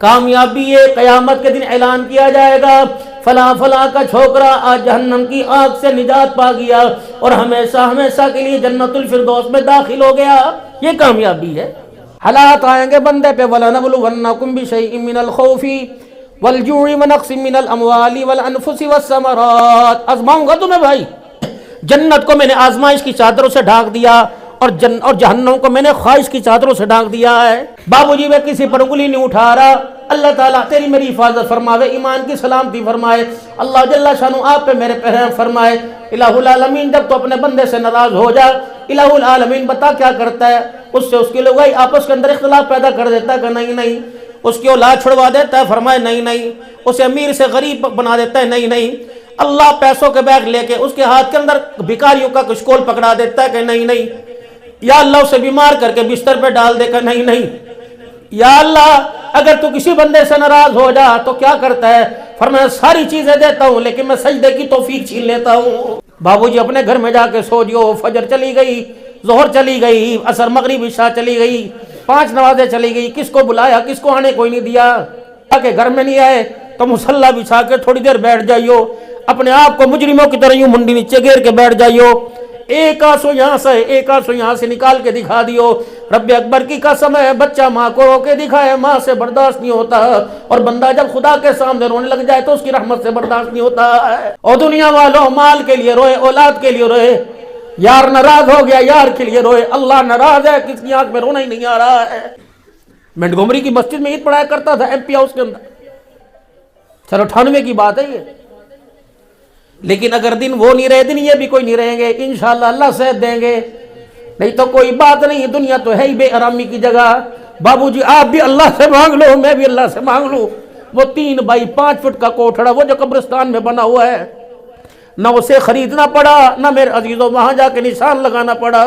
کامیابی ہے، قیامت کے دن اعلان کیا جائے گا فلاں فلاں کا چھوکرا آج جہنم کی آگ سے نجات پا گیا اور ہمیشہ ہمیشہ کے لیے جنت الفردوس میں داخل ہو گیا. یہ کامیابی ہے. حالات آئیں گے بندے پہ، وَلَنَبْلُوَنَّكُمْ بِشَيْءٍ مِّنَ الْخَوْفِ وَالْجُوعِ وَنَقْصٍ مِّنَ الْأَمْوَالِ وَالْأَنفُسِ وَالثَّمَرَاتِ. آزماؤں گا تمہیں بھائی. جنت کو میں نے آزمائش کی چادروں سے ڈھانک دیا اور جہنم کو میں نے خواہش کی چادروں سے ڈھانک دیا ہے. بابو جی میں کسی پر انگلی نہیں اٹھا رہا. اللہ تعالیٰ تیری میری حفاظت فرماوے، ایمان کی سلامتی فرمائے. اللہ جل شانہ آپ پہ میرے پہ رحم فرمائے. الہ العالمین جب تو اپنے بندے سے ناراض ہو جا، الہ العالمین بتا کیا کرتا ہے؟ اس سے اس کی لوگ آپس کے اندر اختلاف پیدا کر دیتا ہے کہ نہیں، اس کی اولاد چھڑوا دیتا ہے، فرمائے نہیں، اسے امیر سے غریب بنا دیتا ہے، نہیں، اللہ پیسوں کے بیگ لے کے اس کے ہاتھ کے اندر بھکاریوں کا کشکول پکڑا دیتا ہے کہ نہیں، یا اللہ اسے بیمار کر کے بستر پہ ڈال دے کہ نہیں، یا اللہ اگر تو کسی بندے سے ناراض ہو جا تو کیا کرتا ہے؟ فرمایا ساری چیزیں دیتا ہوں لیکن میں سجدے کی توفیق چھین لیتا ہوں. بابو جی اپنے گھر میں جا کے سو جیو. فجر چلی گئی، ظہر چلی گئی، عصر مغرب عشاء چلی گئی، 5 نمازیں چلی گئی. کس کو بلایا؟ کس کو آنے کوئی نہیں دیا. کہ گھر میں نہیں آئے تو مصلی بچھا کے تھوڑی دیر بیٹھ جائیو، اپنے آپ کو مجرموں کی طرح یوں منڈی نیچے گیر کے بیٹھ جائیو. ایک آنسو یہاں سے نکال کے دکھا دیو. رب اکبر کی قسم ہے بچہ ماں کو رو کے دکھائے، ماں سے برداشت نہیں ہوتا، اور بندہ جب خدا کے سامنے رونے لگ جائے تو اس کی رحمت سے برداشت نہیں ہوتا ہے. اور دنیا والوں مال کے لیے روئے، اولاد کے لیے روئے، یار ناراض ہو گیا یار کے لیے روئے. اللہ ناراض ہے، کس کی آنکھ میں رونا ہی نہیں آ رہا ہے. منٹگومری کی مسجد میں عید پڑھایا کرتا تھا ایم پی ہاؤس کے اندر. چلو 98 کی بات ہے یہ. لیکن اگر دن وہ نہیں رہے دن یہ بھی کوئی نہیں رہیں گے انشاءاللہ. اللہ صحت دیں گے، نہیں تو کوئی بات نہیں. دنیا تو ہے ہی بے آرامی کی جگہ. بابو جی آپ بھی اللہ سے مانگ لو، میں بھی اللہ سے مانگ لوں. وہ 3 بائی 5 فٹ کا کوٹھڑا وہ جو قبرستان میں بنا ہوا ہے، نہ اسے خریدنا پڑا، نہ میرے عزیزوں وہاں جا کے نشان لگانا پڑا.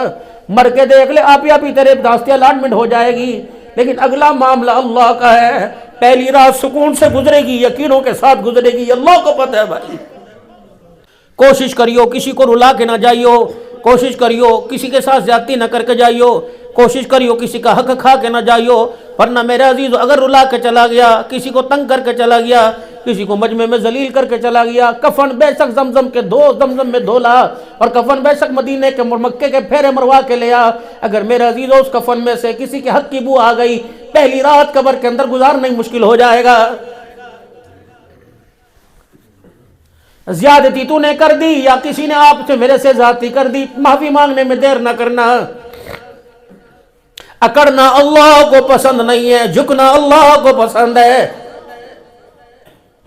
مر کے دیکھ لے آپ ہی تیرے داستی الانٹمنٹ ہو جائے گی. لیکن اگلا معاملہ اللہ کا ہے. پہلی رات سکون سے گزرے گی، یقینوں کے ساتھ گزرے گی، اللہ کو پتہ ہے بھائی. کوشش کریو کسی کو رلا کے نہ جائیو، کوشش کریو کسی کے ساتھ زیادتی نہ کر کے جائیو، کوشش کریو کسی کا حق کھا کے نہ جائیو. ورنہ میرے عزیز اگر رلا کے چلا گیا، کسی کو تنگ کر کے چلا گیا، کسی کو مجمع میں ذلیل کر کے چلا گیا، کفن بے شک زمزم میں دھولا، اور کفن بے شک مدینے کے مکے کے پھیرے مروا کے لیا. اگر میرے عزیز اس کفن میں سے کسی کے حق کی بو آ گئی، پہلی رات قبر کے اندر گزارنا ہی مشکل ہو جائے گا. زیادتی تو نے کر دی یا کسی نے آپ سے میرے سے زیادتی کر دی، معافی مانگنے میں دیر نہ کرنا. اکڑنا اللہ کو پسند نہیں ہے، جھکنا اللہ کو پسند ہے.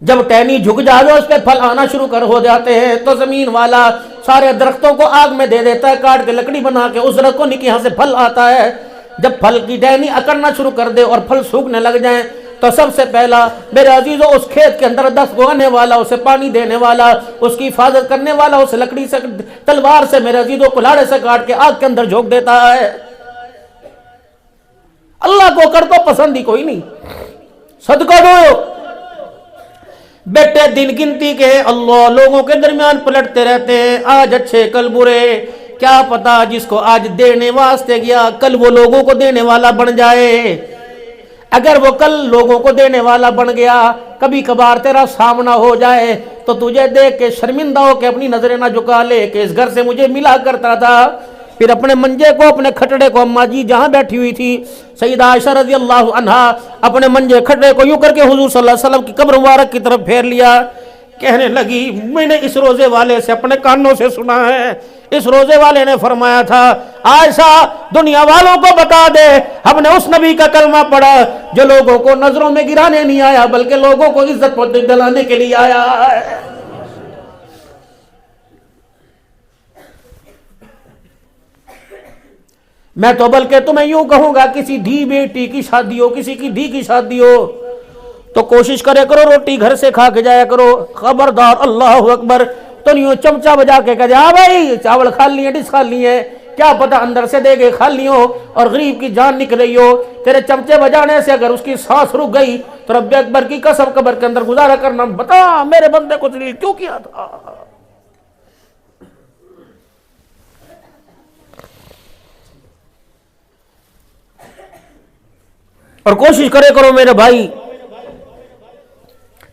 جب ٹہنی جھک جائے اس پہ پھل آنا شروع ہو جاتے ہیں تو زمین والا سارے درختوں کو آگ میں دے دیتا ہے، کاٹ کے لکڑی بنا کے اس درخت کو یہاں سے پھل آتا ہے. جب پھل کی ٹہنی اکڑنا شروع کر دے اور پھل سوکھنے لگ جائیں تو سب سے پہلا میرے عزیزوں اس کھیت کے اندر 10 اگانے والا، اسے پانی دینے والا، اس کی حفاظت کرنے والا، اسے لکڑی سے تلوار سے میرے عزیزوں کلاڑے سے کاٹ کے آگ کے اندر جھونک دیتا ہے. اللہ کو کر تو پسند ہی کوئی نہیں. صدقہ دو بیٹے، دن گنتی کے اللہ لوگوں کے درمیان پلٹتے رہتے ہیں، آج اچھے کل برے. کیا پتا جس کو آج دینے واسطے گیا کل وہ لوگوں کو دینے والا بن جائے. اگر وہ کل لوگوں کو دینے والا بن گیا، کبھی کبھار تیرا سامنا ہو جائے تو تجھے دیکھ کے شرمندہ ہو کے اپنی نظریں نہ جھکا لے کہ اس گھر سے مجھے ملا کرتا تھا. پھر اپنے منجے کو، اپنے کھٹڑے کو، اماں جی جہاں بیٹھی ہوئی تھی سیدہ عائشہ رضی اللہ عنہا، اپنے منجے کھٹڑے کو یوں کر کے حضور صلی اللہ علیہ وسلم کی قبر مبارک کی طرف پھیر لیا. کہنے لگی میں نے اس روزے والے سے اپنے کانوں سے سنا ہے، اس روزے والے نے فرمایا تھا عائشہ دنیا والوں کو بتا دے ہم نے اس نبی کا کلمہ پڑھا جو لوگوں کو نظروں میں گرانے نہیں آیا بلکہ لوگوں کو عزت دلانے کے لیے آیا ہے. میں تو بلکہ تمہیں یوں کہوں گا کسی دھی بیٹی کی شادی ہو، کسی کی دھی کی شادی ہو تو کوشش کرے کرو روٹی گھر سے کھا کے جایا کرو. خبردار اللہ اکبر تو نہیں چمچہ بجا کے کہہ جا بھائی چاول کھا لیے ڈش کھا لیے، کیا پتہ اندر سے دے گے کھا لیو اور غریب کی جان نکل رہی ہو. تیرے چمچے بجانے سے اگر اس کی سانس رک گئی تو رب اکبر کی قسم قبر کے اندر گزارا کرنا بتا میرے بندے کو ذلیل کیوں کیا تھا. اور کوشش کرے کرو میرے بھائی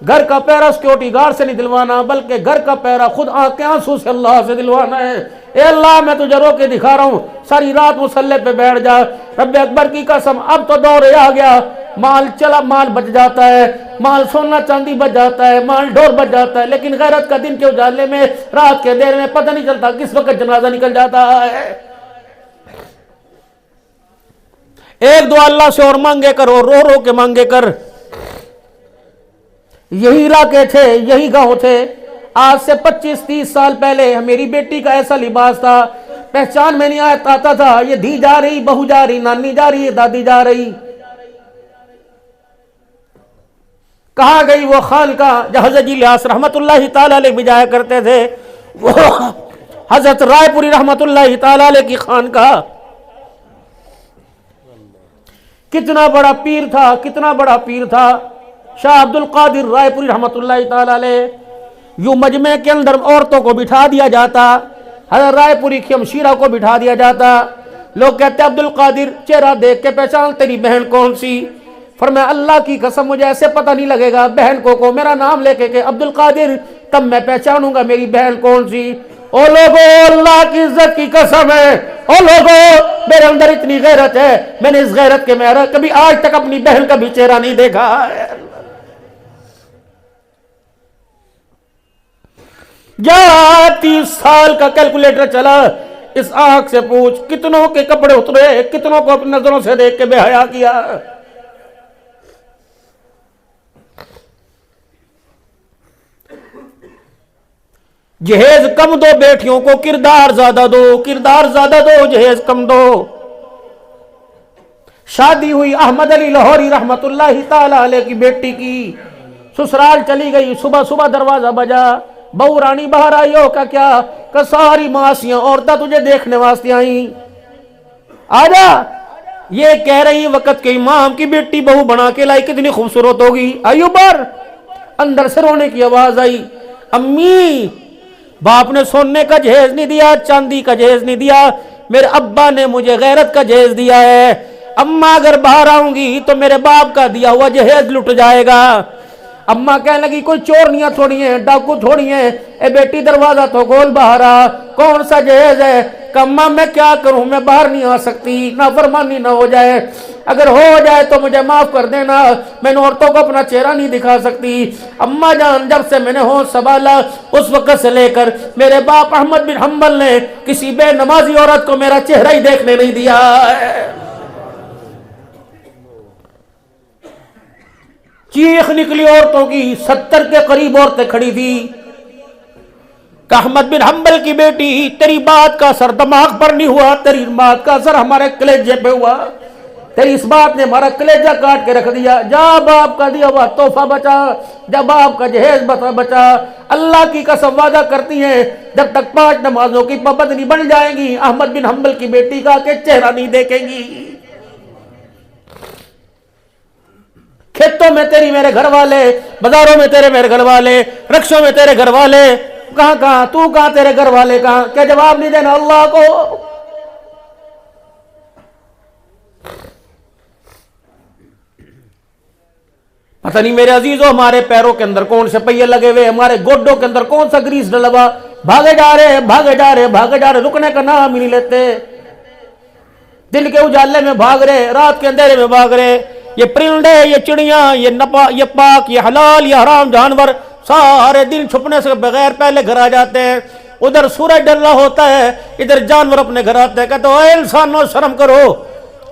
گھر کا پہرا سیکورٹی گارڈ سے نہیں دلوانا، بلکہ گھر کا پہرا خود آنکھ کے آنسو سے اللہ سے دلوانا ہے۔ اے اللہ میں تجھے رو کے دکھا رہا ہوں، ساری رات مصلی پہ بیٹھ جا، رب اکبر کی قسم اب تو دور آ گیا، مال چلا، مال بچ جاتا ہے، مال سونا چاندی بچ جاتا ہے، مال ڈور بچ جاتا ہے، لیکن غیرت کا دن کے اجالے میں، رات کے دیر میں پتہ نہیں چلتا کس وقت جنازہ نکل جاتا ہے۔ ایک دو اللہ سے اور مانگے کر، اور رو رو کے مانگے کر۔ یہی علاقے تھے، یہی گاؤں تھے، آج سے 25-30 سال پہلے میری بیٹی کا ایسا لباس تھا، پہچان میں نہیں آتا تھا، یہ دھی جا رہی، بہو جا رہی، نانی جا رہی، دادی جا رہی۔ کہاں گئی وہ خانقاہ جہاں حضرت الیاس رحمت اللہ تعالی علیہ بھی جایا کرتے تھے؟ وہ حضرت رائے پوری رحمت اللہ تعالی علیہ کی خانقاہ۔ کتنا بڑا پیر تھا، کتنا بڑا پیر تھا شاہ عبد القادر رائے پوری رحمت اللہ تعالی علیہ۔ یوں مجمع کے اندر عورتوں کو بٹھا دیا جاتا، حضرت رائے پوری کی ہمشیرہ کو بٹھا دیا جاتا، لوگ کہتے عبد القادر چہرہ دیکھ کے پہچان تیری بہن کون سی؟ فرمایا اللہ کی قسم مجھے ایسے پتہ نہیں لگے گا، بہن کو میرا نام لے کے کہ عبد القادر، تب میں پہچانوں گا میری بہن کون سی۔ او لوگو اللہ کی عزت کی قسم ہے، او لوگو میرے اندر اتنی غیرت ہے، میں نے اس غیرت کے میرا کبھی آج تک اپنی بہن کا بھی چہرہ نہیں دیکھا ہے۔ جا 30 سال کا کیلکولیٹر چلا، اس آنکھ سے پوچھ کتنوں کے کپڑے اترے، کتنوں کو اپنی نظروں سے دیکھ کے بے حیا کیا۔ جہیز کم دو بیٹیوں کو، کردار زیادہ دو، کردار زیادہ دو، جہیز کم دو۔ شادی ہوئی احمد علی لاہوری رحمت اللہ تعالی علیہ کی بیٹی کی، سسرال چلی گئی، صبح صبح دروازہ بجا، بہو رانی باہر آئی ہو کا کیا؟ کہ ساری معاشیاں عورتیں تجھے دیکھنے واسطے آئیں، آجا۔ یہ کہہ رہی وقت کے امام کی بیٹی بہو بنا کے لائی، کتنی خوبصورت ہوگی، آئی اوپر۔ اندر سے رونے کی آواز آئی، امی باپ نے سونے کا جہیز نہیں دیا، چاندی کا جہیز نہیں دیا، میرے ابا نے مجھے غیرت کا جہیز دیا ہے، اماں اگر باہر آؤں گی تو میرے باپ کا دیا ہوا جہیز لٹ جائے گا۔ اماں کہنے لگی کوئی چورنیاں تھوڑی ہیں، ڈاکو تھوڑی ہیں، اے بیٹی دروازہ تو کھول باہر آ، کون سا جہیز ہے؟ کہ اماں میں کیا کروں، میں باہر نہیں آ سکتی، نافرمانی نہ ہو جائے، اگر ہو جائے تو مجھے معاف کر دینا، میں نے عورتوں کو اپنا چہرہ نہیں دکھا سکتی۔ اماں جان جب سے میں نے ہوش سنبھالا اس وقت سے لے کر میرے باپ احمد بن حنبل نے کسی بے نمازی عورت کو میرا چہرہ ہی دیکھنے نہیں دیا ہے۔ چیخ نکلی عورتوں کی، 70 کے قریب عورتیں کھڑی تھی کہ احمد بن حنبل کی بیٹی تیری بات کا اثر دماغ پر نہیں ہوا، تیری بات کا اثر ہمارے کلیجے پہ ہوا، تیری اس بات نے ہمارا کلیجہ کاٹ کے رکھ دیا، جا باپ کا دیا ہوا تحفہ بچا، جا باپ کا جہیز بچا۔ اللہ کی قسم وعدہ کرتی ہیں جب تک 5 نمازوں کی پابند نہیں بن جائیں گی احمد بن حنبل کی بیٹی کا کہ چہرہ نہیں دیکھیں گی۔ کھیتوں میں تیری میرے گھر والے، بازاروں میں تیرے میرے گھر والے، رکشوں میں تیرے گھر والے، کہاں تو کہاں، تیرے گھر والے کہاں؟ کیا جواب نہیں دینا اللہ کو؟ پتہ نہیں میرے عزیزوں ہمارے پیروں کے اندر کون سے پہیے لگے ہوئے، ہمارے گوڈوں کے اندر کون سا گریس ڈلا ہوا، بھاگے جا رہے بھاگے جا رہے بھاگے جا رہے، رکنے کا نام ہی نہیں لیتے، دن کے اجالے میں بھاگ رہے، رات کے اندھیرے میں بھاگ رہے۔ یہ پرندے، یہ چڑیاں، یہ پاک، یہ حلال، یہ حرام جانور سارے دن چھپنے سے بغیر پہلے گھر آ جاتے ہیں، ادھر سورج ڈر رہا ہوتا ہے، ادھر جانور اپنے گھر آتے ہیں، کہتے اے انسانوں شرم کرو،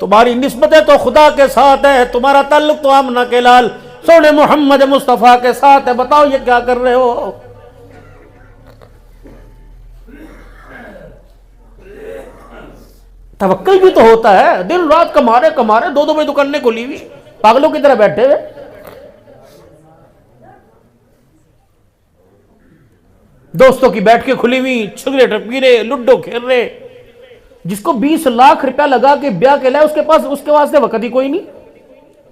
تمہاری نسبتیں تو خدا کے ساتھ ہے، تمہارا تعلق تو آمنہ کے لال سونے محمد مصطفیٰ کے ساتھ ہے، بتاؤ یہ کیا کر رہے ہو؟ توکل بھی تو ہوتا ہے، دن رات کمارے 2 بجے دکانیں کھلی ہوئی، پاگلوں کی طرح بیٹھے ہوئے، دوستوں کی بیٹھ کے کھلی ہوئی، سگریٹ پی رہے، لڈو کھیل رہے۔ جس کو 20 لاکھ روپیہ لگا کے بیاہ کے لائے اس کے واسطے وقت ہی کوئی نہیں۔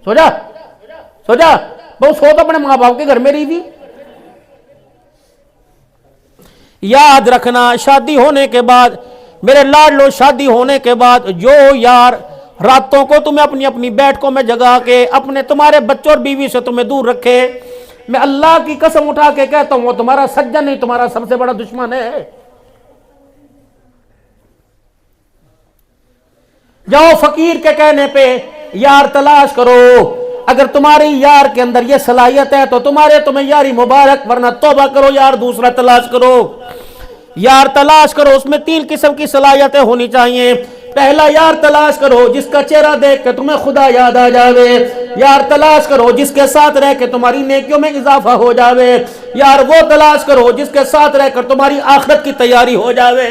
سو جا بہت سو تو اپنے ماں باپ کے گھر میں رہی تھی۔ یاد رکھنا شادی ہونے کے بعد میرے لاڈلو، شادی ہونے کے بعد جو یار راتوں کو تمہیں اپنی بیٹھکوں میں جگا کے تمہارے بچوں اور بیوی سے تمہیں دور رکھے، میں اللہ کی قسم اٹھا کے کہتا ہوں وہ تمہارا سجن نہیں، تمہارا سب سے بڑا دشمن ہے۔ جاؤ فقیر کے کہنے پہ یار تلاش کرو، اگر تمہاری یار کے اندر یہ صلاحیت ہے تو تمہیں یاری مبارک، ورنہ توبہ کرو، یار دوسرا تلاش کرو۔ یار تلاش کرو، اس میں 3 قسم کی صلاحیتیں ہونی چاہیے۔ پہلا، یار تلاش کرو جس کا چہرہ دیکھ کے تمہیں خدا یاد آ جاوے۔ یار تلاش کرو جس کے ساتھ رہ کے تمہاری نیکیوں میں اضافہ ہو جاوے۔ یار وہ تلاش کرو جس کے ساتھ رہ کر تمہاری آخرت کی تیاری ہو جاوے۔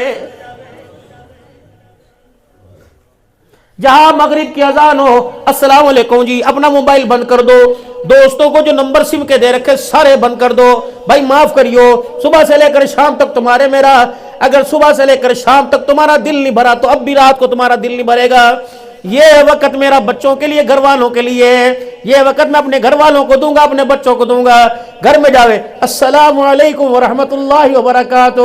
جہاں مغرب کی اذان ہو، السلام علیکم جی، اپنا موبائل بند کر دو، دوستوں کو جو نمبر سم کے دے رکھے سارے بند کر دو۔ بھائی معاف کریو، صبح سے لے کر شام تک تمہارے میرا، اگر صبح سے لے کر شام تک تمہارا دل نہیں بھرا تو اب بھی رات کو تمہارا دل نہیں بھرے گا۔ یہ وقت میرا بچوں کے لیے، گھر والوں کے لیے، یہ وقت میں اپنے گھر والوں کو دوں گا، اپنے بچوں کو دوں گا۔ گھر میں جاوے السلام علیکم ورحمت اللہ وبرکاتہ،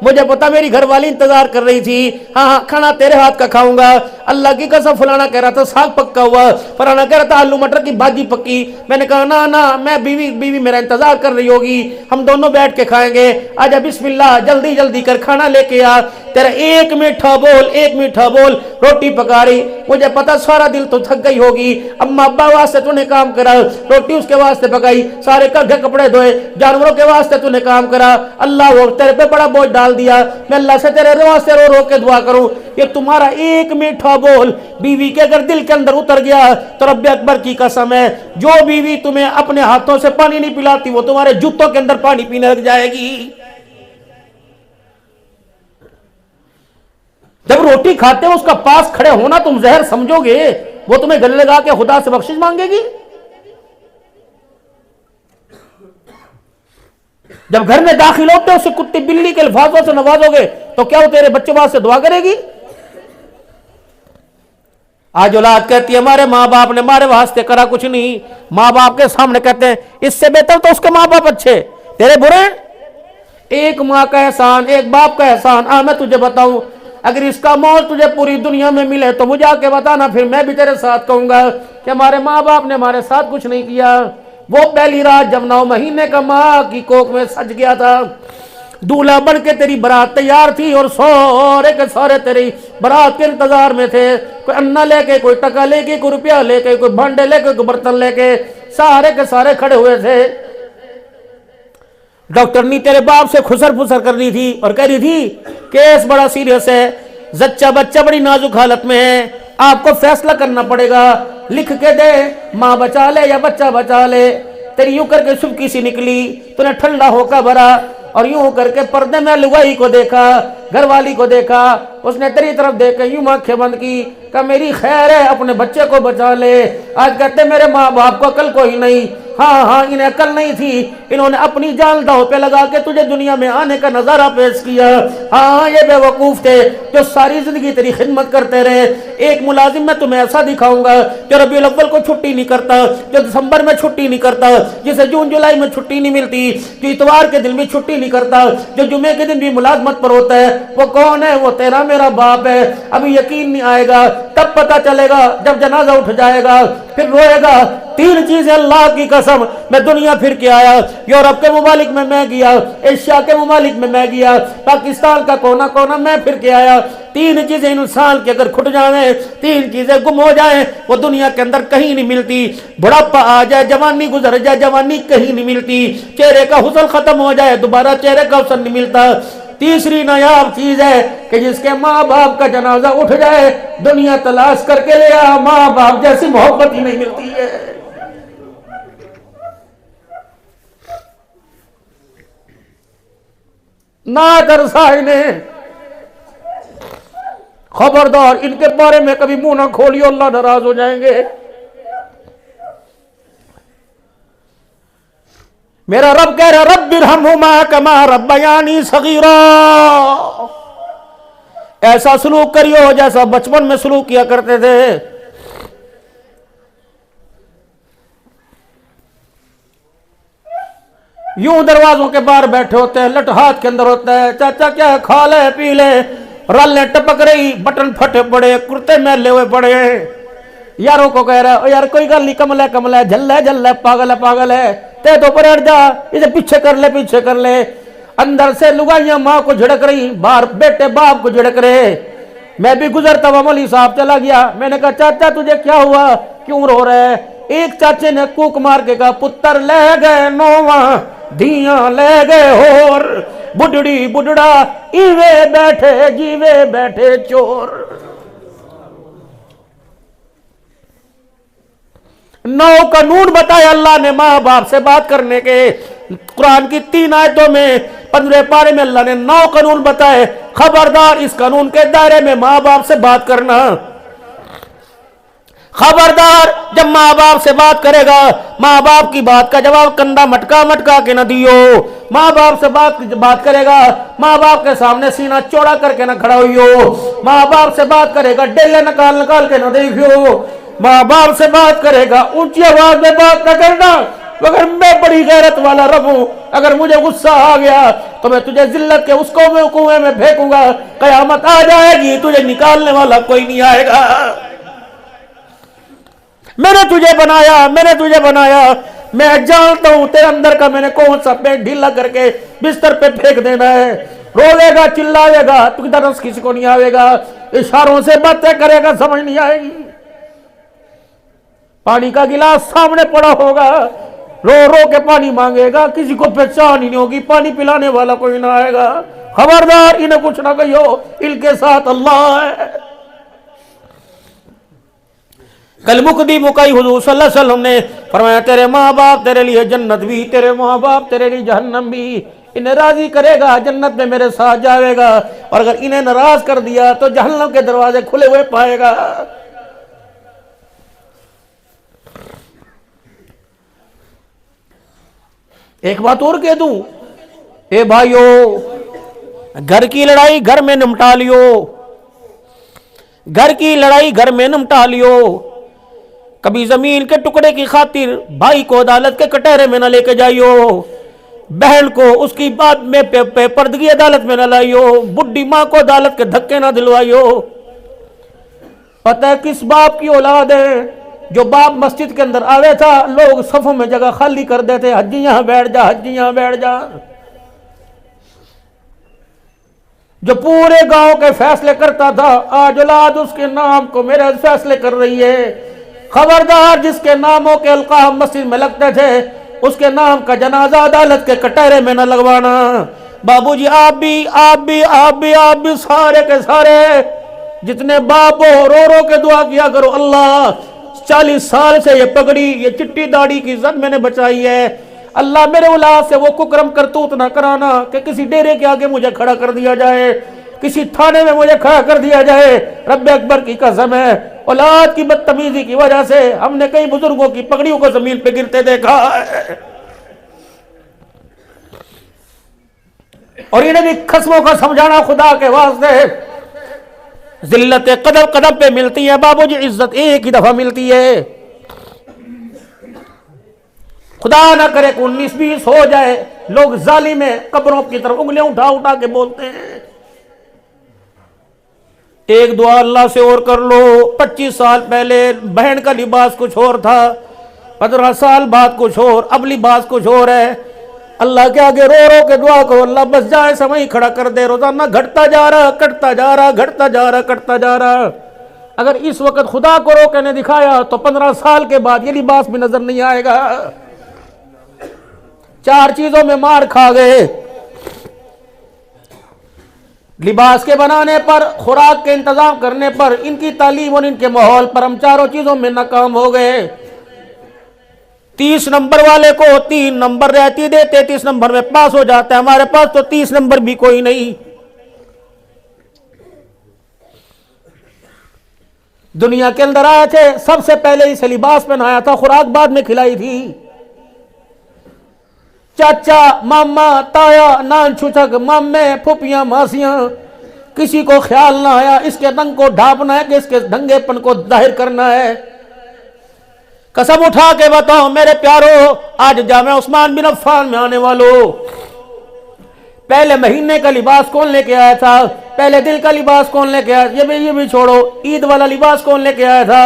مجھے پتا میری گھر والی انتظار کر رہی تھی، ہاں کھانا تیرے ہاتھ کا کھاؤں گا، اللہ کی قسم فلانا کہہ رہا تھا ساگ پکا ہوا، فلانا کہہ رہا تھا آلو مٹر کی بھاجی پکی، میں نے کہا نا میں بیوی میرا انتظار کر رہی ہوگی، ہم دونوں بیٹھ کے کھائیں گے، آجا بسم اللہ جلدی جلدی کر کھانا لے کے آ، تیرا ایک میٹھا بول روٹی پکا رہی، مجھے پتا سارا دل تو تھک گئی ہوگی، اما ابا واسطے تو نے کام کرا، روٹی اس کے واسطے پکائی، سارے کپڑے دھوئے، جانوروں کے واسطے تو نے کام کرا، اللہ وہ تیرے پہ بڑا بوجھ ڈال دیا، میں اللہ سے تیرے واسطے رو کے دعا کروں، یہ تمہارا ایک میٹھا بول بیوی کے اگر دل کے اندر اتر گیا تو رب اکبر کی قسم ہے، جو بیوی تمہیں اپنے ہاتھوں سے پانی نہیں پلاتی وہ تمہارے جوتوں کے اندر پانی پینے لگ جائے گی۔ جب روٹی کھاتے ہو اس کا پاس کھڑے ہونا تم زہر سمجھو گے، وہ تمہیں گلے لگا کے خدا سے بخشش مانگے گی؟ جب گھر میں داخل ہوتے اسے کتی بلی کے الفاظوں سے نوازو گے تو کیا وہ تیرے بچوں واسطے دعا کرے گی؟ آج اولاد کہتی ہے ہمارے ماں باپ نے ہمارے واسطے کرا کچھ نہیں، ماں باپ کے سامنے کہتے ہیں اس سے بہتر تو اس کے ماں باپ اچھے، تیرے برے۔ ایک ماں کا احسان، ایک باپ کا احسان، میں تجھے بتاؤں، اگر اس کا مول تجھے پوری دنیا میں ملے تو مجھے آ کے بتانا، پھر میں بھی تیرے ساتھ کہوں گا کہ ہمارے ماں باپ نے ہمارے ساتھ کچھ نہیں کیا۔ وہ پہلی رات جب 9 مہینے کا ماں کی کوکھ میں سج گیا تھا، دولہا بن کے تیری برات تیار تھی اور سورے کے سورے تیری برات کے انتظار میں تھے، کوئی انا لے کے، کوئی ٹکا لے کے، کوئی روپیہ لے کے، کوئی بھانڈے لے کے، کوئی برتن لے کے، سارے کے سارے کھڑے ہوئے تھے۔ ڈاکٹر نے تیرے باپ سے خسر پھسر کر رہی تھی اور کہہ رہی تھی کیس بڑا سیریس ہے، بچہ بڑی نازک حالت میں ہے، آپ کو فیصلہ کرنا پڑے گا، لکھ کے دے، ماں بچا لے یا بچہ بچا لے۔ تیری یوں کر کے سبکی سی نکلی، تو نے ٹھنڈا ہو کا بھرا اور یوں کر کے پردے میں لگائی کو دیکھا، گھر والی کو دیکھا، اس نے تیری طرف دیکھ کے یوں آنکھیں بند کی کہ میری خیر ہے اپنے بچے کو بچا لے۔ آج کہتے میرے ماں باپ کو عقل کوئی نہیں، ہاں انہیں عقل نہیں تھی، انہوں نے اپنی جان داؤ پہ لگا کے تجھے دنیا میں آنے کا نظارہ پیش کیا۔ ہاں یہ بے وقوف تھے جو ساری زندگی تیری خدمت کرتے رہے۔ ایک ملازم میں تمہیں ایسا دکھاؤں گا جو ربیع الاول کو چھٹی نہیں کرتا، جو دسمبر میں چھٹی نہیں کرتا، جسے جون جولائی میں چھٹی نہیں ملتی، جو اتوار کے دن بھی چھٹی نہیں کرتا، جو جمعے کے دن بھی ملازمت پر ہوتا ہے، وہ کون ہے؟ وہ تیرا میرا باپ ہے۔ ابھی یقین نہیں آئے گا، تب پتہ چلے گا جب جنازہ اٹھ جائے گا، پھر روئے گا۔ 3 چیزیں اللہ کی قسم میں دنیا پھر کے آیا، یورپ کے ممالک میں گیا، ایشیا کے ممالک میں گیا، پاکستان کا کونا کونا میں پھر کے آیا۔ 3 چیزیں انسان کے اگر کھٹ جائیں، 3 چیزیں گم ہو جائیں، وہ دنیا کے اندر کہیں نہیں ملتی۔ بڑھاپا آ جائے، جوانی گزر جائے، جوانی کہیں نہیں ملتی۔ چہرے کا حسن ختم ہو جائے، دوبارہ چہرے کا حسن نہیں ملتا۔ تیسری نایاب چیز ہے کہ جس کے ماں باپ کا جنازہ اٹھ جائے، دنیا تلاش کر کے لے آ، ماں باپ جیسی محبت ہی نہیں ملتی ہے۔ نادر سائنے خبردار، ان کے بارے میں کبھی منہ نہ کھولیو، اللہ ناراض ہو جائیں گے۔ میرا رب کہہ رہا رب ارحمہما کما ربیانی صغیرا، ایسا سلوک کریو جیسا بچپن میں سلوک کیا کرتے تھے۔ یوں دروازوں کے باہر بیٹھے ہوتے ہیں، لٹ ہاتھ کے اندر ہوتا ہے، چاچا کیا کھا لے پی لے، رالیں ٹپک رہی، بٹن پھٹے پڑے، کرتے میلے ہوئے پڑے ہیں، یاروں کو کہہ رہا ہے یار کوئی گل نہیں، کمل ہے جھل ہے پاگل ہے، تے تو پر ہٹ جا، اسے پیچھے کر لے پیچھے کر لے۔ اندر سے لگائیاں ماں کو جھڑک رہی، باہر بیٹے باپ کو جھڑک رہے۔ میں بھی گزرتا ہوا مولوی صاحب چلا گیا، میں نے کہا چاچا تجھے کیا ہوا، کیوں رو رہا ہے؟ ایک چاچے نے کوک مار کے کہا پتر لے گئے نواں دھیاں لے گئے اور بڈڑی بڈڑا ایوے بیٹھے جیوے بیٹھے چور۔ 9 قانون بتایا اللہ نے ماں باپ سے بات کرنے کے۔ قرآن کی 3 آیتوں میں 15 پارے میں اللہ نے 9 قانون بتائے۔ خبردار اس قانون کے دائرے میں ماں باپ سے بات کرنا۔ خبردار جب ماں باپ سے بات کرے گا، ماں باپ کی بات کا جواب کندھا مٹکا مٹکا کے نہ دیو۔ ماں باپ سے بات کرے گا، ماں باپ کے سامنے سینہ چوڑا کر کے نہ کھڑا ہوئیو۔ ماں باپ سے بات کرے گا ڈیلے نکال نکال کے نہ دیکھیو۔ ماں باپ سے بات کرے گا اونچی آواز میں بات نہ کرنا۔ اگر میں بڑی غیرت والا رب ہوں، اگر مجھے غصہ آ گیا تو میں تجھے ذلت کے اس کنویں میں پھینکوں گا، قیامت آ جائے گی تجھے نکالنے والا کوئی نہیں آئے گا۔ میں نے تجھے بنایا، میں نے تجھے بنایا، میں جانتا ہوں تیرے اندر کا میں نے کون سا پیٹ ڈھیلا کر کے بستر پہ پھینک دینا ہے۔ روے گا چلائے گا تو درس کسی کو نہیں آئے گا، اشاروں سے باتیں کرے گا سمجھ نہیں آئے گی۔ پانی کا گلاس سامنے پڑا ہوگا، رو رو کے پانی مانگے گا، کسی کو پہچان ہی نہیں ہوگی، پانی پلانے والا کوئی نہ آئے گا۔ خبردار انہیں کچھ نہ کہیو، ان کے ساتھ اللہ ہے۔ کل مکئی حضور صلی اللہ علیہ وسلم نے فرمایا تیرے ماں باپ تیرے لیے جنت بھی، تیرے ماں باپ تیرے لیے جہنم بھی۔ انہیں راضی کرے گا جنت میں میرے ساتھ جائے گا، اور اگر انہیں ناراض کر دیا تو جہنم کے دروازے کھلے ہوئے پائے گا۔ ایک بات اور کہہ دوں، اے بھائیو، گھر کی لڑائی گھر میں نمٹا لیو، گھر کی لڑائی گھر میں نمٹا لیو۔ کبھی زمین کے ٹکڑے کی خاطر بھائی کو عدالت کے کٹہرے میں نہ لے کے جائیو، بہن کو اس کی بات میں پردگی عدالت میں نہ لائیو، بڈھی ماں کو عدالت کے دھکے نہ دلوائیو۔ پتہ ہے کس باپ کی اولاد ہے؟ جو باپ مسجد کے اندر آوے تھا لوگ صفوں میں جگہ خالی کر دیتے، حجی یہاں بیٹھ جا، حجی یہاں بیٹھ جا۔ جو پورے گاؤں کے فیصلے کرتا تھا، آج اولاد اس کے نام کو میرے فیصلے کر رہی ہے۔ خبردار جس کے ناموں کے القاب مسجد میں لگتے تھے اس کے نام کا جنازہ عدالت کے کٹہرے میں نہ لگوانا۔ بابو جی آپ بھی سارے کے سارے جتنے باپ ہو رو رو کے دعا کیا کرو، اللہ 40 سال سے یہ پگڑی یہ چٹی داڑھی کی عزت میں نے بچائی ہے، اللہ میرے اولاد سے وہ ککرم کرتوت نہ کرانا کہ کسی ڈیرے کے آگے مجھے کھڑا کر دیا جائے، کسی تھانے میں مجھے کھڑا کر دیا جائے۔ رب اکبر کی قسم ہے، اولاد کی بدتمیزی کی وجہ سے ہم نے کئی بزرگوں کی پگڑیوں کو زمین پہ گرتے دیکھا ہے، اور انہیں بھی قسموں کا سمجھانا خدا کے واسطے۔ ذلت قدم قدم پہ ملتی ہے بابو جی، عزت ایک ہی دفعہ ملتی ہے۔ خدا نہ کرے کہ 19-20 ہو جائے، لوگ ظالم قبروں کی طرف انگلیاں اٹھا اٹھا کے بولتے ہیں۔ ایک دعا اللہ سے اور کر لو، 25 سال پہلے بہن کا لباس کچھ اور تھا، 15 سال بعد کچھ اور، اب لباس کچھ اور ہے۔ اللہ کے آگے رو رو کے دعا کرو، اللہ بس جائے سمجھ کھڑا کر دے، روزانہ گھٹتا جا رہا، کٹتا جا رہا، گھٹتا جا رہا، کٹتا جا رہا۔ اگر اس وقت خدا کو رو کے نے دکھایا تو 15 سال کے بعد یہ لباس بھی نظر نہیں آئے گا۔ 4 چیزوں میں مار کھا گئے، لباس کے بنانے پر، خوراک کے انتظام کرنے پر، ان کی تعلیم اور ان کے ماحول پر ہم 4 چیزوں میں ناکام ہو گئے۔ 30 نمبر والے کو 3 نمبر رہتی دیتے، 30 نمبر میں پاس ہو جاتا ہے، ہمارے پاس تو 30 نمبر بھی کوئی نہیں۔ دنیا کے اندر آئے تھے، سب سے پہلے اسے لباس پہنایا تھا، خوراک بعد میں کھلائی تھی۔ چاچا، ماما، تایا، نان چھچک، مامے، پھوپیاں، ماسیاں، کسی کو خیال نہ آیا اس کے رنگ کو ڈھانپنا ہے کہ اس کے ڈھنگے پن کو ظاہر کرنا ہے۔ قسم اٹھا کے بتاؤ میرے پیارو، آج جامع عثمان بن عفان میں آنے والوں، پہلے مہینے کا لباس کون لے کے آیا تھا؟ پہلے دل کا لباس کون لے کے آیا؟ یہ بھی چھوڑو، عید والا لباس کون لے کے آیا تھا؟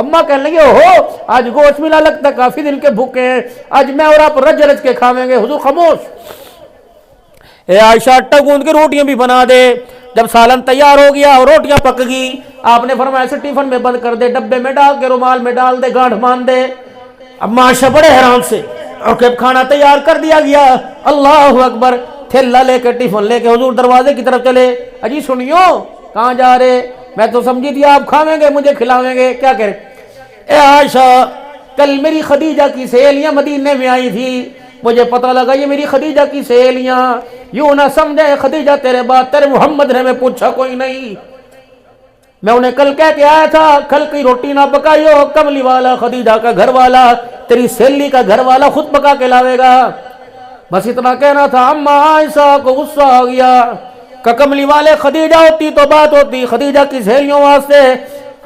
اماں کہنے لگی ہو آج گوشت ملا، لگتا ہے کافی دن کے بھوکے ہیں، آج میں اور آپ رج رج کے کھاویں گے۔ حضور خاموش، اے عائشہ آٹا گوندھ کے روٹیاں بھی بنا دے۔ جب سالن تیار ہو گیا اور روٹیاں پک گئی، آپ نے فرمایا اسے ٹیفن میں بند کر دے، ڈبے میں ڈال کے رومال میں ڈال دے، گانٹھ باندھ دے۔ اب عائشہ بڑے حیران سے، اور جب کھانا تیار کر دیا گیا، اللہ اکبر، تھیلا لے کے ٹیفن لے کے حضور دروازے کی طرف چلے۔ اجی سنیو، کہاں جا رہے؟ میں تو سمجھی تھی آپ کھاویں گے، مجھے کھلاویں گے، کیا کریں؟ اے عائشہ، کل میری خدیجہ کی سہیلیاں مدینے میں آئی تھی، مجھے پتہ لگا یہ میری خدیجہ کی سہیلیاں، یوں نہ سمجھے خدیجہ تیرے بات تیرے محمد نے میں پوچھا کوئی نہیں، میں انہیں کل کہہ کے آیا تھا کل کی روٹی نہ پکائیو، کملی والا خدیجہ کا گھر والا، تیری سہیلی کا گھر والا خود پکا کے لاوے گا۔ بس اتنا کہنا تھا، اما عائشہ کو غصہ آ گیا کہ کملی والے خدیجہ ہوتی تو بات ہوتی، خدیجہ کی سہیلیوں واسطے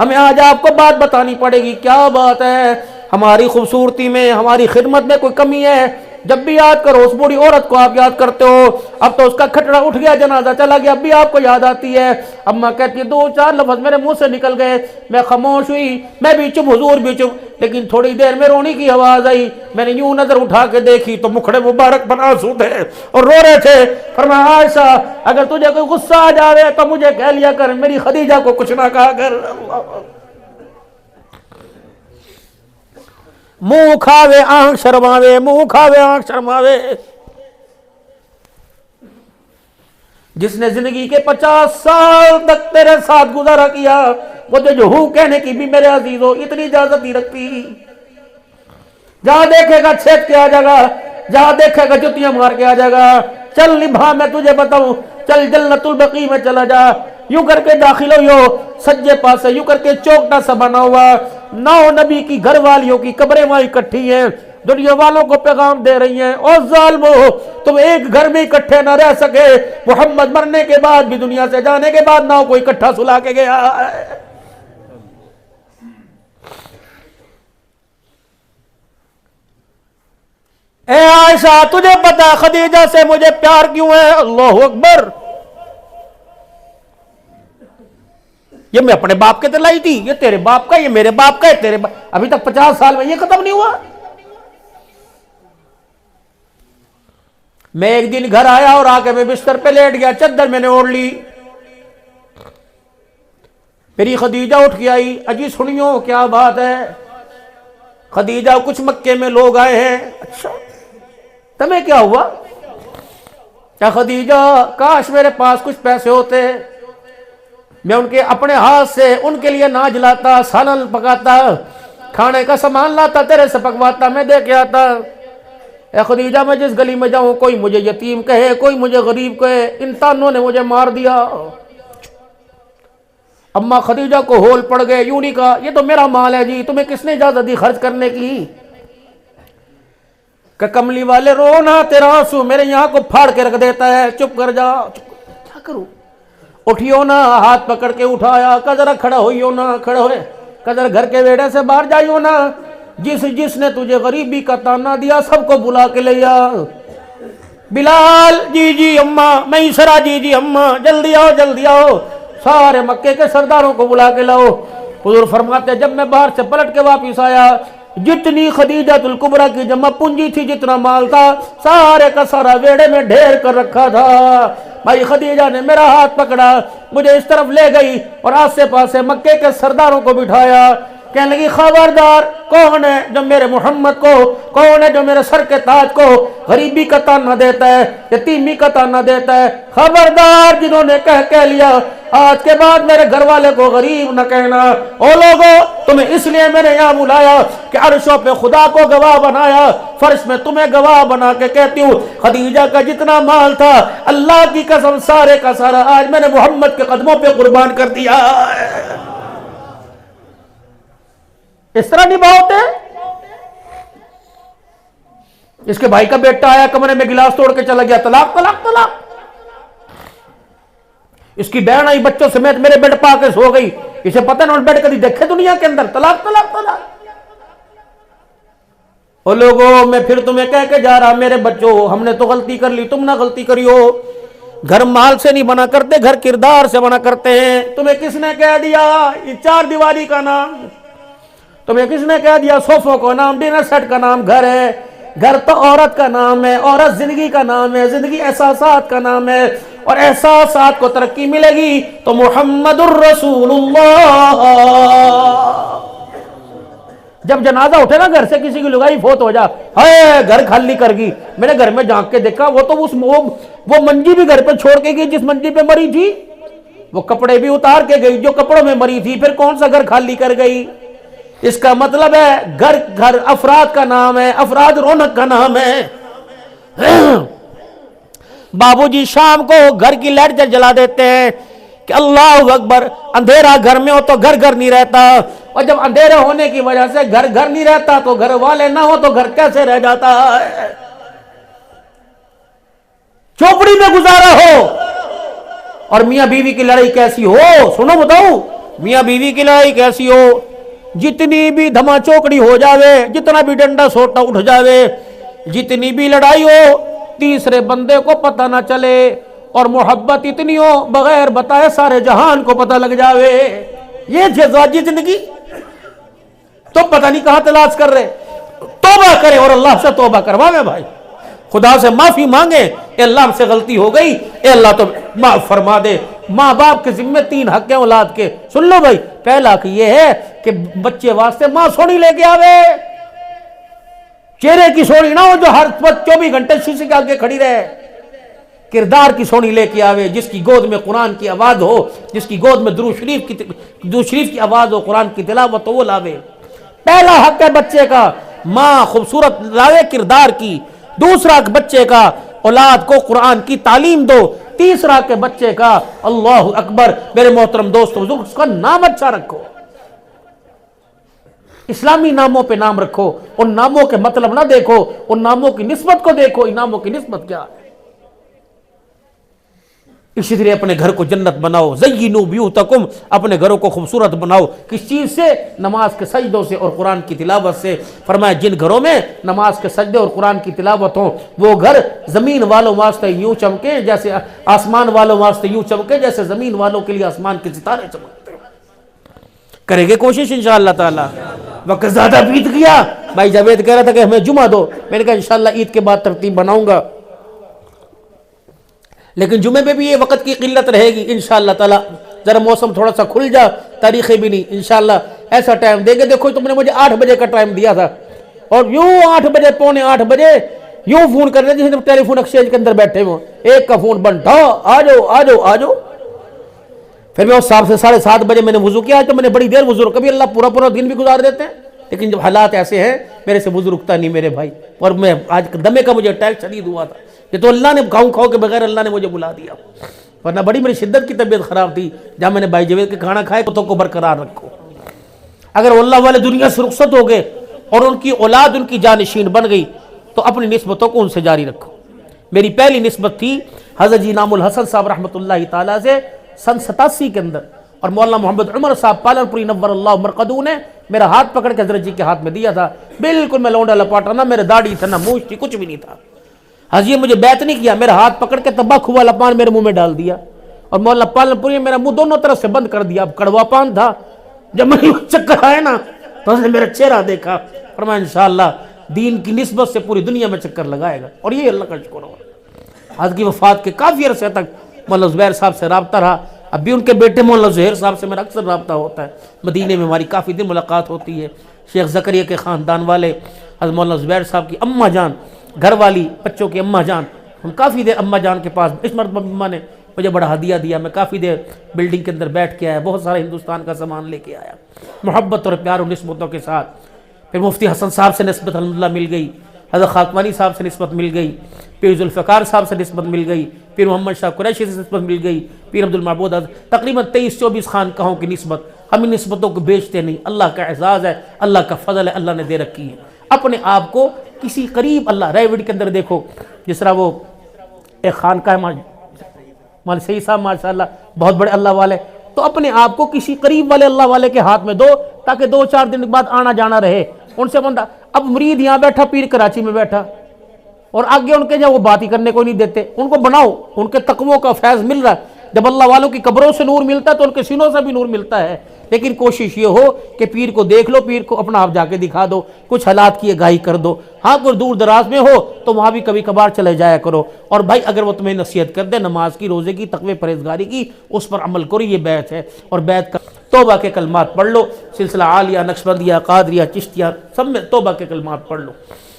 ہمیں آج آپ کو بات بتانی پڑے گی۔ کیا بات ہے؟ ہماری خوبصورتی میں، ہماری خدمت میں کوئی کمی ہے؟ جب بھی یاد کرو اس بوڑھی عورت کو آپ یاد کرتے ہو، اب تو اس کا کھٹڑا اٹھ گیا، جنازہ چلا گیا، اب بھی آپ کو یاد آتی ہے۔ اماں کہتی ہے دو چار لفظ میرے منہ سے نکل گئے، میں خاموش ہوئی، میں بھی چپ، حضور بھی چپ، لیکن تھوڑی دیر میں رونے کی آواز آئی، میں نے یوں نظر اٹھا کے دیکھی تو مکھڑے مبارک بنا آنسو تھے اور رو رہے تھے۔ فرمایا عائشہ اگر تجھے کوئی غصہ آ جاوے تو مجھے کہہ لیا کر، میری خدیجہ کو کچھ نہ کہا کر۔ منہ کھاوے آنکھ شرماوے، منہ کھاوے آنکھ شرماوے۔ جس نے زندگی کے 50 سال تک تیرے ساتھ گزارا کیا، وہ جو ہوں کہنے کی بھی میرے عزیزو اتنی اجازت نہیں رکھتی۔ جہاں دیکھے گا چھیت کے آ جائے گا، جہاں دیکھے گا جتیاں مار کے آ جائے گا۔ چل نبھا، میں تجھے بتاؤں، چل جنت البقیع میں چلا جا، یوں کر کے داخل ہوئیو، سجے پاسے یوں کر کے چوکٹا سا بنا ہوا، 9 نبی کی گھر والیوں کی قبریں وہاں اکٹھی ہیں، دنیا والوں کو پیغام دے رہی ہیں، او ظالمو تم ایک گھر میں اکٹھے نہ رہ سکے، محمد مرنے کے بعد بھی، دنیا سے جانے کے بعد نہ کوئی اکٹھا سلا کے گیا ہے۔ اے عائشہ تجھے پتا خدیجہ سے مجھے پیار کیوں ہے؟ اللہ اکبر، یہ میں اپنے باپ کے تلائی تھی، یہ تیرے باپ کا، یہ میرے باپ کا ہے، تیرے ابھی تک 50 سال میں یہ ختم نہیں ہوا۔ میں ایک دن گھر آیا اور آ کے میں بستر پہ لیٹ گیا، چادر میں نے اوڑھ لی، میری خدیجہ اٹھ کے آئی، اجی سنیو کیا بات ہے؟ خدیجہ کچھ مکے میں لوگ آئے ہیں۔ اچھا تمہیں کیا ہوا؟ کیا خدیجہ کاش میرے پاس کچھ پیسے ہوتے، میں ان کے اپنے ہاتھ سے ان کے لیے ناج لاتا، سالن پکاتا، کھانے کا سامان لاتا، تیرے سے پکواتا، میں دے کے آتا۔ اے خدیجہ میں جس گلی میں جاؤں کوئی مجھے یتیم کہے، کوئی مجھے غریب کہے، ان تانوں نے مجھے مار دیا۔ اماں خدیجہ کو ہول پڑ گئے، یوں نہیں کہا یہ تو میرا مال ہے جی، تمہیں کس نے اجازت دی خرچ کرنے کی؟ کہ کملی والے رونا، تیرا آنسو میرے یہاں کو پھاڑ کے رکھ دیتا ہے، چپ کر جا۔ کیا کروں؟ اٹھیو نا، ہاتھ پکڑ کے اٹھایا، کہ ذرا کھڑا ہوئیو نا، کھڑا ہوئے، کہ ذرا گھر کے ویڑے سے باہر جائیو نا، جس نے تجھے غریبی کا تانا دیا سب کو بلا کے لے آ۔ بلال جی جی اماں، میسرہ جی جی اماں، جلدی آؤ جلدی آؤ، سارے مکے کے سرداروں کو بلا کے لاؤ۔ حضور فرماتے جب میں باہر سے پلٹ کے واپس آیا، جتنی خدیجۃ الکبریٰ کی جمع پونجی تھی، جتنا مال تھا، سارے کا سارا ویڑے میں ڈھیر کر رکھا تھا۔ بھائی خدیجہ نے میرا ہاتھ پکڑا، مجھے اس طرف لے گئی اور آسے پاسے مکے کے سرداروں کو بٹھایا، کہنے لگی خبردار، کون ہے جو میرے محمد کو، کون ہے جو میرے سر کے تاج کو غریبی کا تانا دیتا ہے، یتیمی کا تانا دیتا ہے؟ خبردار جنہوں نے کہہ لیا آج کے بعد میرے گھر والے کو غریب نہ کہنا۔ او لوگو تمہیں اس لیے میں نے یہاں بلایا کہ عرشوں پہ خدا کو گواہ بنایا، فرش میں تمہیں گواہ بنا کے کہتی ہوں خدیجہ کا جتنا مال تھا اللہ کی قسم سارے کا سارا آج میں نے محمد کے قدموں پہ قربان کر دیا ہے۔ اس طرح نبھاتے؟ اس کے بھائی کا بیٹا آیا کمرے میں گلاس توڑ کے چلا گیا، طلاق طلاق طلاق۔ اس کی بہن آئی بچوں سمیت میرے بیڈ پا کے سو گئی، اسے پتہ نہ بیڈ کبھی دیکھے دنیا کے اندر، طلاق طلاق طلاق۔ او لوگوں میں پھر تمہیں کہہ کے جا رہا میرے بچوں، ہم نے تو غلطی کر لی، تم نہ غلطی کریو۔ گھر مال سے نہیں بنا کرتے، گھر کردار سے بنا کرتے ہیں۔ تمہیں کس نے کہہ دیا یہ 4 دیواری کا نام؟ تمہیں کس نے کہہ دیا صوفوں کو نام ڈنر سیٹ کا نام گھر ہے؟ گھر تو عورت کا نام ہے، عورت زندگی کا نام ہے، زندگی احساسات کا نام ہے، اور احساسات کو ترقی ملے گی تو محمد الرسول اللہ۔ جب جنازہ اٹھے نا گھر سے کسی کی لگائی فوت ہو جا، ہائے گھر خالی کر گئی، میں نے گھر میں جھانک کے دیکھا وہ تو وہ منجی بھی گھر پہ چھوڑ کے گئی جس منجی پہ مری تھی، وہ کپڑے بھی اتار کے گئی جو کپڑوں میں مری تھی، پھر کون سا گھر خالی کر گئی؟ اس کا مطلب ہے گھر افراد کا نام ہے، افراد رونق کا نام ہے۔ بابو جی شام کو گھر کی لائٹ جلا دیتے ہیں کہ اللہ اکبر، اندھیرا گھر میں ہو تو گھر نہیں رہتا، اور جب اندھیرے ہونے کی وجہ سے گھر نہیں رہتا تو گھر والے نہ ہو تو گھر کیسے رہ جاتا ہے؟ چوپڑی میں گزارا ہو اور میاں بیوی کی لڑائی کیسی ہو، سنو بتاؤ، میاں بیوی کی لڑائی کیسی ہو، جتنی بھی دھما چوکڑی ہو جاوے، جتنا بھی ڈنڈا سوٹا اٹھ جاوے، جتنی بھی لڑائی ہو، تیسرے بندے کو پتہ نہ چلے، اور محبت اتنی ہو بغیر بتائے سارے جہان کو پتہ لگ جاوے، یہ جزاجی زندگی تو پتہ نہیں کہاں تلاش کر رہے۔ توبہ کرے اور اللہ سے توبہ کرواوے بھائی، خدا سے معافی مانگے، اے اللہ ہم سے غلطی ہو گئی، اے اللہ تو معاف فرما دے۔ ماں باپ کے ذمہ 3 حق ہیں اولاد کے، سن لو بھائی۔ پہلا حق یہ ہے کہ بچے واسطے ماں سونی لے کے آوے، چہرے کی سونی نہ ہو جو ہر وقت 24 گھنٹے شیشے کے آگے کھڑی رہے، کردار کی سونی لے کے آوے، جس کی گود میں قرآن کی آواز ہو، جس کی گود میں درود شریف کی آواز ہو، قرآن کی تلاوت وہ لاوے۔ پہلا حق ہے بچے کا ماں خوبصورت لاوے کردار کی، دوسرا بچے کا اولاد کو قرآن کی تعلیم دو، تیسرا کہ بچے کا اللہ اکبر میرے محترم دوستو اس کا نام اچھا رکھو، اسلامی ناموں پہ نام رکھو، ان ناموں کے مطلب نہ دیکھو، ان ناموں کی نسبت کو دیکھو، ان ناموں کی نسبت کیا ہے۔ اسی طرح اپنے گھر کو جنت بناؤ، زینوا بیوتکم، اپنے گھروں کو خوبصورت بناؤ، کس چیز سے؟ نماز کے سجدوں سے اور قرآن کی تلاوت سے۔ فرمایا جن گھروں میں نماز کے سجدے اور قرآن کی تلاوت ہوں وہ گھر زمین والوں واسطے یوں چمکے جیسے آسمان والوں واسطے یوں چمکے جیسے زمین والوں کے لیے آسمان کے ستارے چمکتے ہیں۔ کریں گے کوشش انشاءاللہ تعالی۔ وقت زیادہ بیت گیا، بھائی جاوید کہہ رہا تھا کہ ہمیں جمعہ دو، میں نے کہا انشاءاللہ عید کے بعد ترتیب بناؤں گا، لیکن جمعے پہ بھی یہ وقت کی قلت رہے گی انشاءاللہ تعالی۔ ذرا موسم تھوڑا سا کھل جا، تاریخیں بھی نہیں، انشاءاللہ ایسا ٹائم دے گے۔ دیکھو تم نے مجھے 8 بجے کا ٹائم دیا تھا، اور یوں 8 بجے پونے 8 بجے یوں فون کر رہے جیسے ٹیلی فون ایکسچینج کے اندر بیٹھے ہو، ایک کا فون بند تھا، آ جاؤ آ جاؤ آ جاؤ۔ پھر میں اس صاحب سے 7:30 بجے میں نے وضو کیا، تو میں نے بڑی دیر وضو، کبھی اللہ پورا دن بھی گزار دیتے ہیں، لیکن جب حالات ایسے ہیں میرے سے وضو رکتا نہیں میرے بھائی، اور میں آج دمے کا مجھے اٹیک شدید ہوا تھا، یہ تو اللہ نے کھاؤ کے بغیر اللہ نے مجھے بلا دیا، ورنہ بڑی میری شدت کی طبیعت خراب تھی۔ جہاں میں نے بھائی جاوید کے کھانا کھائے کتوں کو برقرار رکھو، اگر اللہ والے دنیا سے رخصت ہو گئے اور ان کی اولاد ان کی جانشین بن گئی تو اپنی نسبتوں کو ان سے جاری رکھو۔ میری پہلی نسبت تھی حضرت جی انعام الحسن صاحب رحمۃ اللہ تعالیٰ سے سن 87 کے اندر، اور مولانا محمد عمر صاحب پالن پوری نور اللہ مرقدو نے میرا ہاتھ پکڑ کے حضرت جی کے ہاتھ میں دیا تھا، بالکل میں لونڈا لپاٹا، نہ میرے داڑھی تھا نہ مونچھ تھی، کچھ بھی نہیں تھا۔ حضرت مجھے بیعت نہیں کیا، میرا ہاتھ پکڑ کے تمباکو والا پان میرے منہ میں ڈال دیا، اور مولانا پالن پوری نے میرا منہ دونوں طرف سے بند کر دیا، اب کڑوا پان تھا۔ جب میں چکر آئے نا تو اس نے میرا چہرہ دیکھا، فرمایا انشاءاللہ دین کی نسبت سے پوری دنیا میں چکر لگائے گا، اور یہ اللہ کا شکر ہو۔ حضرت کی وفات کے کافی عرصے تک مولانا زبیر صاحب سے رابطہ رہا، اب بھی ان کے بیٹے مولانا زہیر صاحب سے میرا اکثر رابطہ ہوتا ہے، مدینے میں ہماری کافی دن ملاقات ہوتی ہے۔ شیخ زکریا کے خاندان والے حضرت مولانا زبیر صاحب کی اماں جان، گھر والی بچوں کی اماں جان، ہم کافی دیر اماں جان کے پاس، اس مرتبہ اماں نے مجھے بڑا ہدیہ دیا، میں کافی دیر بلڈنگ کے اندر بیٹھ کے آیا، بہت سارا ہندوستان کا سامان لے کے آیا محبت اور پیار و نسبتوں کے ساتھ۔ پھر مفتی حسن صاحب سے نسبت الحمدللہ مل گئی، حضرت خاکوانی صاحب سے نسبت مل گئی، پیر ذوالفقار صاحب سے نسبت مل گئی، پیر محمد شاہ قریشی سے نسبت مل گئی، پیر عبد المعبود، تقریباً 23-24 خانقاہوں کی نسبت۔ ہم ان نسبتوں کو بیچتے نہیں، اللہ کا اعزاز ہے، اللہ کا فضل ہے، اللہ نے دے رکھی ہے۔ اپنے آپ کو کسی قریب، اللہ ریوڈ کے اندر دیکھو جس طرح وہ ایک خانقاہ مال سید صاحب ماشاءاللہ بہت بڑے اللہ والے، تو اپنے آپ کو کسی قریب والے اللہ والے کے ہاتھ میں دو تاکہ 2-4 دن بعد آنا جانا رہے ان سے بندہ۔ اب مرید یہاں بیٹھا، پیر کراچی میں بیٹھا، اور آگے ان کے جب وہ بات ہی کرنے کو نہیں دیتے، ان کو بناؤ، ان کے تقووں کا فیض مل رہا ہے۔ جب اللہ والوں کی قبروں سے نور ملتا ہے تو ان کے سینوں سے بھی نور ملتا ہے، لیکن کوشش یہ ہو کہ پیر کو دیکھ لو، پیر کو اپنا آپ جا کے دکھا دو، کچھ حالات کی آگاہی کر دو. ہاں کوئی دور دراز میں ہو تو وہاں بھی کبھی کبھار چلے جایا کرو. اور بھائی اگر وہ تمہیں نصیحت کر دے نماز کی، روزے کی، تقوی پرہیزگاری کی، اس پر عمل کرو، یہ بیعت ہے. اور بیعت کا توبہ کے کلمات پڑھ لو، سلسلہ عالیہ، نقشبندیہ، قادریہ، چشتیہ، سب میں توبہ کے کلمات پڑھ لو.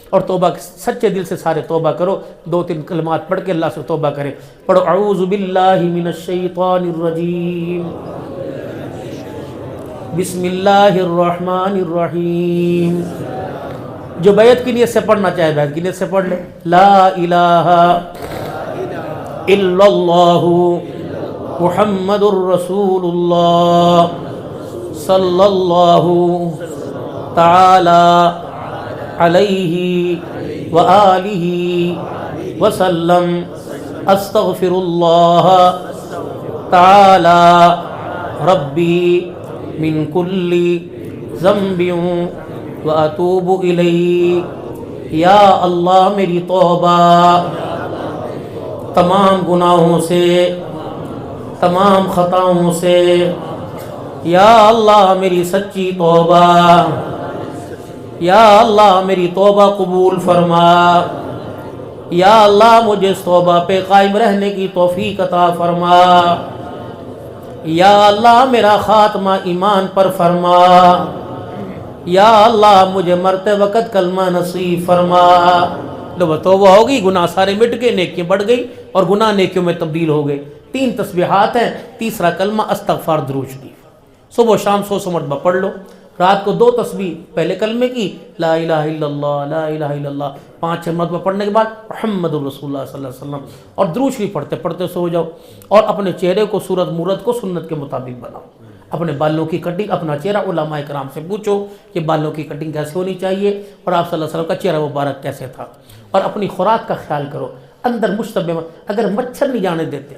اور توبہ سچے دل سے سارے توبہ کرو. 2-3 کلمات پڑھ کے اللہ سے توبہ کرے. پڑھو اعوذ باللہ من الشیطان الرجیم، بسم اللہ الرحمن الرحیم. جو بیعت کی نیت سے پڑھنا چاہے بیعت کی نیت سے پڑھ لے. لا الہ الا اللہ محمد الرسول اللہ صلی اللہ تعالی علیہ وآلہ وسلم. استغفر اللہ تعالی ربی من کل ذنب واتوب الیہ. یا اللہ میری توبہ تمام گناہوں سے، تمام خطاؤں سے. یا اللہ میری سچی توبہ، یا اللہ میری توبہ قبول فرما. یا اللہ مجھے اس توبہ پہ قائم رہنے کی توفیق عطا فرما. یا اللہ میرا خاتمہ ایمان پر فرما. یا اللہ مجھے مرتے وقت کلمہ نصیب فرما. لو توبہ ہوگی، گناہ سارے مٹ گئے، نیکیاں بڑھ گئی اور گناہ نیکیوں میں تبدیل ہو گئے. 3 تسبیحات ہیں. تیسرا کلمہ استغفار درود شریف. صبح و شام 100 مرتبہ پڑھ لو. رات کو 2 تسبیح، پہلے کلمے کی لا الہ الا اللہ، لا الہ الا اللہ 5-6 مرتبہ پڑھنے کے بعد محمد الرسول اللہ صلی اللہ علیہ وسلم، اور درود شریف پڑھتے پڑھتے سو جاؤ. اور اپنے چہرے کو، صورت مورت کو سنت کے مطابق بناؤ. اپنے بالوں کی کٹنگ، اپنا چہرہ علماء کرام سے پوچھو کہ بالوں کی کٹنگ کیسے ہونی چاہیے اور آپ صلی اللہ علیہ وسلم کا چہرہ مبارک کیسے تھا. اور اپنی خوراک کا خیال کرو. اندر مشتبہ اگر مچھر نہیں جانے دیتے،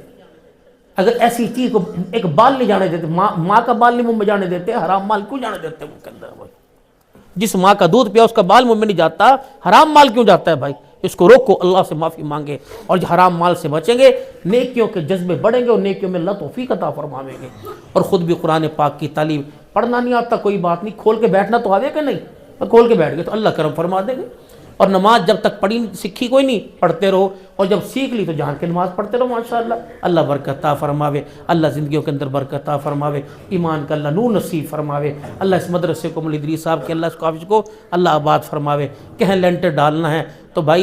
اگر ایسی چیز کو ایک بال نہیں جانے دیتے، ماں کا بال نہیں منہ میں جانے دیتے، حرام مال کیوں جانے دیتے منہ کے اندر؟ جس ماں کا دودھ پیا اس کا بال منہ میں نہیں جاتا، حرام مال کیوں جاتا ہے بھائی؟ اس کو روکو، اللہ سے معافی مانگے اور حرام مال سے بچیں گے. نیکیوں کے جذبے بڑھیں گے اور نیکیوں میں اللہ توفیق عطا فرمائیں گے. اور خود بھی قرآن پاک کی تعلیم پڑھنا نہیں آتا کوئی بات نہیں، کھول کے بیٹھنا تو آوے کہ نہیں، کھول کے بیٹھ گئے تو اللہ کرم فرما دے گے. اور نماز جب تک پڑھی سیکھی کوئی نہیں، پڑھتے رہو، اور جب سیکھ لی تو جان کے نماز پڑھتے رہو. ماشاءاللہ اللہ برکت عطا فرماوے، اللہ زندگیوں کے اندر برکت عطا فرماوے، ایمان کا اللہ نور نصیب فرماوے. اللہ اس مدرسے کو، مولانا ادریس صاحب کے اللہ اس کافش کو اللہ آباد فرماوے. کہیں لینٹر ڈالنا ہے تو بھائی